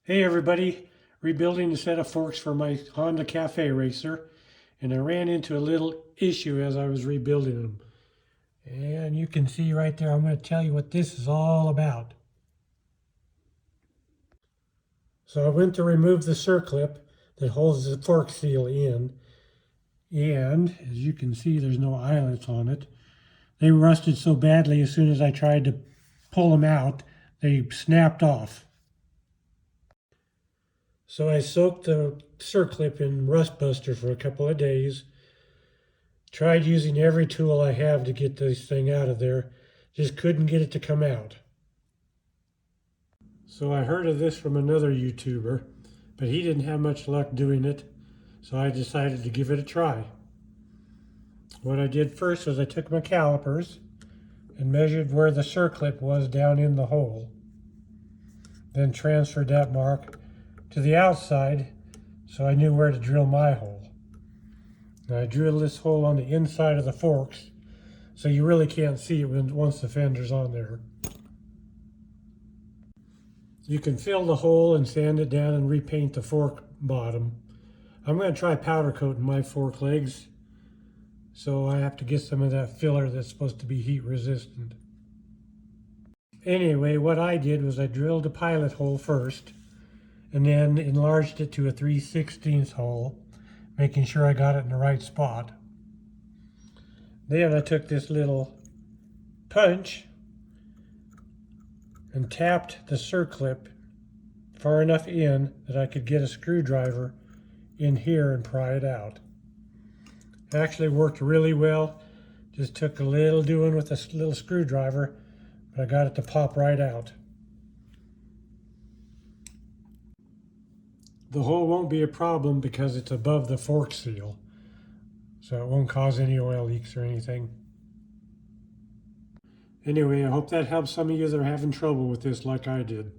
Hey everybody, rebuilding a set of forks for my Honda Cafe racer, and I ran into a little issue as I was rebuilding them. And you can see right there, I'm going to tell you what this is all about. So I went to remove the circlip that holds the fork seal in, and as you can see, there's no eyelets on it. They rusted so badly as soon as I tried to pull them out, they snapped off. So I soaked the circlip in rust buster for a couple of days. Tried using every tool I have to get this thing out of there. Just couldn't get it to come out. So I heard of this from another YouTuber, but he didn't have much luck doing it. So I decided to give it a try. What I did first was I took my calipers and measured where the circlip was down in the hole. Then transferred that mark to the outside so I knew where to drill my hole. Now I drilled this hole on the inside of the forks so you really can't see it once the fender's on there. You can fill the hole and sand it down and repaint the fork bottom. I'm going to try powder coating my fork legs, so I have to get some of that filler that's supposed to be heat resistant. Anyway, what I did was I drilled a pilot hole first and then enlarged it to a 3/16 hole, making sure I got it in the right spot. Then I took this little punch and tapped the circlip far enough in that I could get a screwdriver in here and pry it out. It actually worked really well. Just took a little doing with a little screwdriver, but I got it to pop right out. The hole won't be a problem because it's above the fork seal, so it won't cause any oil leaks or anything. Anyway, I hope that helps some of you that are having trouble with this like I did.